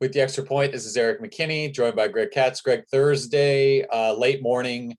With the extra point, this is Erik McKinney, joined by Greg Katz. Greg, Thursday, late morning,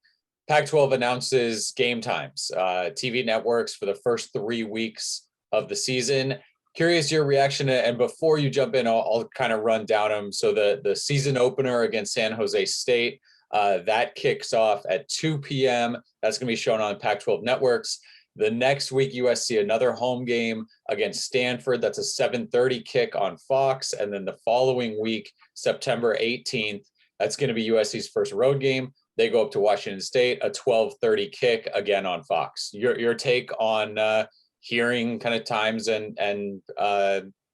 Pac-12 announces game times, TV networks for the first 3 weeks of the season. Curious your reaction, and before you jump in, I'll kind of run down them. So the season opener against San Jose State, that kicks off at 2 p.m. That's going to be shown on Pac-12 networks. The next week, USC, another home game against Stanford. That's a 7:30 kick on Fox. And then the following week, September 18th, that's going to be USC's first road game. They go up to Washington State, a 12:30 kick again on Fox. Your take on hearing kind of times and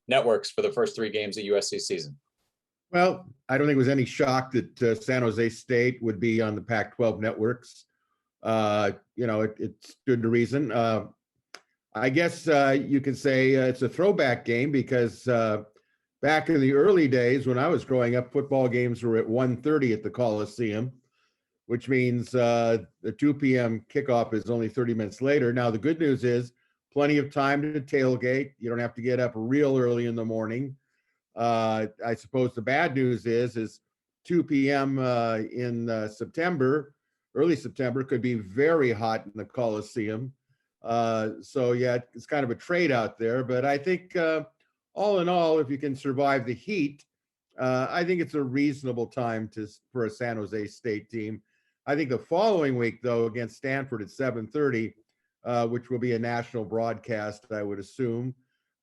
networks for the first 3 games of USC season? Well, I don't think it was any shock that San Jose State would be on the Pac-12 networks. It stood to reason. I guess you could say it's a throwback game because back in the early days when I was growing up, football games were at 1:30 at the Coliseum, which means the 2 p.m. kickoff is only 30 minutes later. Now, the good news is plenty of time to tailgate. You don't have to get up real early in the morning. I suppose the bad news is 2 p.m. In September, early September, could be very hot in the Coliseum. So yeah, it's kind of a trade out there. But I think all in all, if you can survive the heat, I think it's a reasonable time for a San Jose State team. I think the following week, though, against Stanford at 7:30, which will be a national broadcast, I would assume.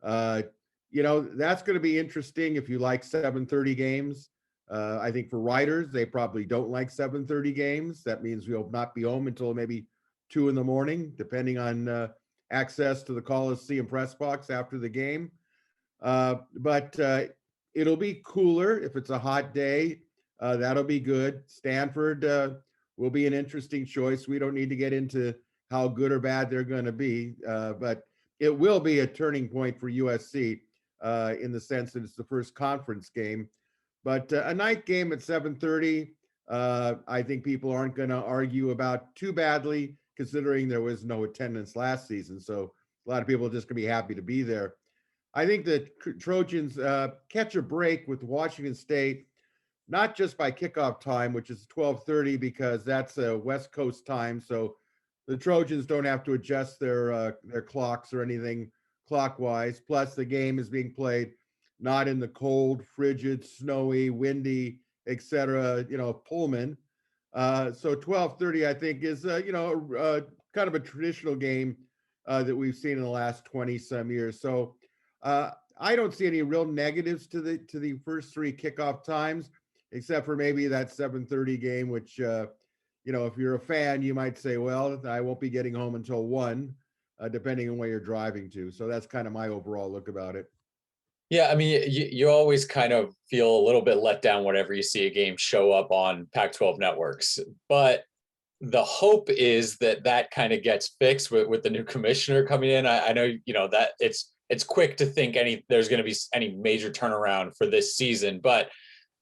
That's going to be interesting if you like 7:30 games. I think for writers, they probably don't like 7:30 games. That means we'll not be home until maybe 2 in the morning, depending on access to the Coliseum press box after the game. But it'll be cooler if it's a hot day. That'll be good. Stanford will be an interesting choice. We don't need to get into how good or bad they're going to be, but it will be a turning point for USC in the sense that it's the first conference game. But a night game at 7:30, I think people aren't going to argue about too badly, considering there was no attendance last season. So a lot of people are just going to be happy to be there. I think the Trojans catch a break with Washington State, not just by kickoff time, which is 12:30, because that's a West Coast time. So the Trojans don't have to adjust their clocks or anything clockwise. Plus, the game is being played not in the cold, frigid, snowy, windy, etc. Pullman. So 12:30, I think, is kind of a traditional game that we've seen in the last 20 some years. So I don't see any real negatives to the first 3 kickoff times, except for maybe that 7:30 game, which if you're a fan, you might say, well, I won't be getting home until 1, depending on where you're driving to. So that's kind of my overall look about it. Yeah, I mean, you always kind of feel a little bit let down whenever you see a game show up on Pac-12 networks. But the hope is that kind of gets fixed with the new commissioner coming in. I know, that it's quick to think there's going to be any major turnaround for this season, but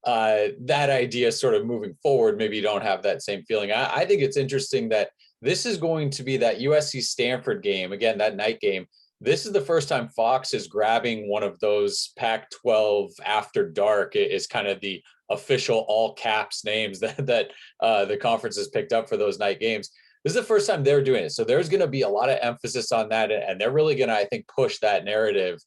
that idea sort of moving forward, maybe you don't have that same feeling. I think it's interesting that this is going to be that USC Stanford game, again, that night game. This is the first time Fox is grabbing one of those Pac-12 after dark is kind of the official all caps names that the conference has picked up for those night games. This is the first time they're doing it. So there's going to be a lot of emphasis on that. And they're really going to, I think, push that narrative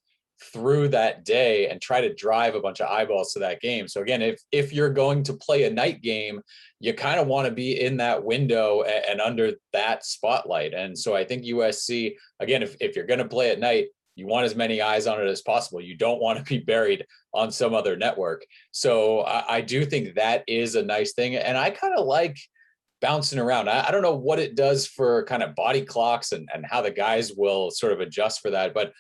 through that day and try to drive a bunch of eyeballs to that game. So again, if you're going to play a night game, you kind of want to be in that window and under that spotlight. And so I think USC, again, if you're going to play at night, you want as many eyes on it as possible. You don't want to be buried on some other network. So I do think that is a nice thing. And I kind of like bouncing around. I don't know what it does for kind of body clocks and how the guys will sort of adjust for that. But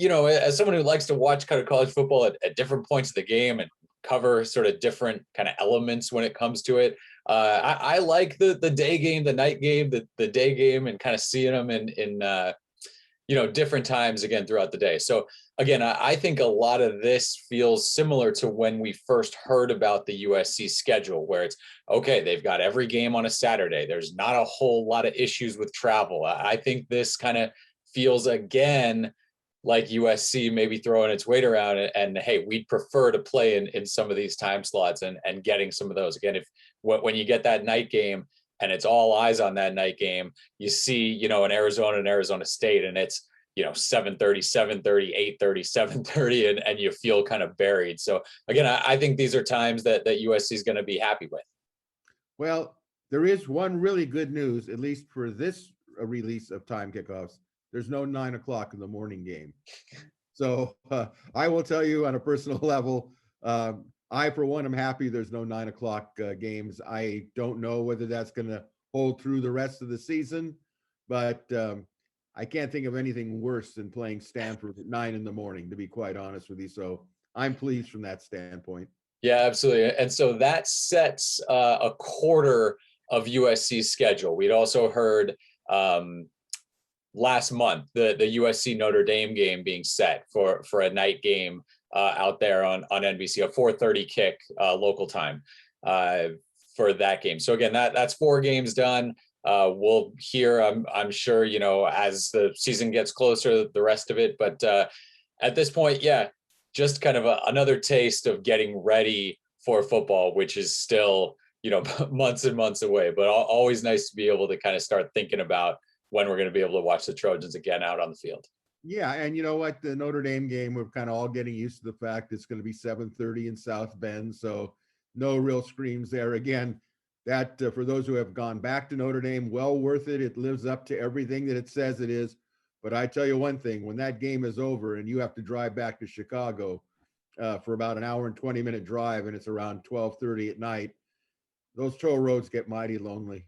as someone who likes to watch kind of college football at different points of the game and cover sort of different kind of elements when it comes to it, I like the day game, the night game, the day game, and kind of seeing them in different times again throughout the day. So again, I think a lot of this feels similar to when we first heard about the USC schedule, where it's okay, they've got every game on a Saturday. There's not a whole lot of issues with travel. I think this kind of feels again like USC maybe throwing its weight around it, and hey, we'd prefer to play in some of these time slots and getting some of those. Again, if when you get that night game and it's all eyes on that night game, you see, an Arizona and Arizona State, and it's 7:30, 7:30, 8:30, 7:30, and you feel kind of buried. So again, I think these are times that USC is going to be happy with. Well, there is one really good news, at least for this release of time kickoffs. There's no 9 o'clock in the morning game. So I will tell you on a personal level, I, for one, am happy there's no 9 o'clock games. I don't know whether that's going to hold through the rest of the season, but I can't think of anything worse than playing Stanford at 9 in the morning, to be quite honest with you. So I'm pleased from that standpoint. Yeah, absolutely. And so that sets a quarter of USC's schedule. We'd also heard last month the USC Notre Dame game being set for a night game out there on NBC, a 4:30 kick local time for that game. So again, that's 4 games done. We'll hear, I'm sure, as the season gets closer, the rest of it. But at this point, yeah, just kind of another taste of getting ready for football, which is still, months and months away, but always nice to be able to kind of start thinking about when we're going to be able to watch the Trojans again out on the field. Yeah, and you know what? The Notre Dame game, we're kind of all getting used to the fact it's going to be 7:30 in South Bend, so no real screams there. Again, that for those who have gone back to Notre Dame, well worth it. It lives up to everything that it says it is. But I tell you one thing, when that game is over and you have to drive back to Chicago for about an hour and 20-minute drive, and it's around 12:30 at night, those toll roads get mighty lonely.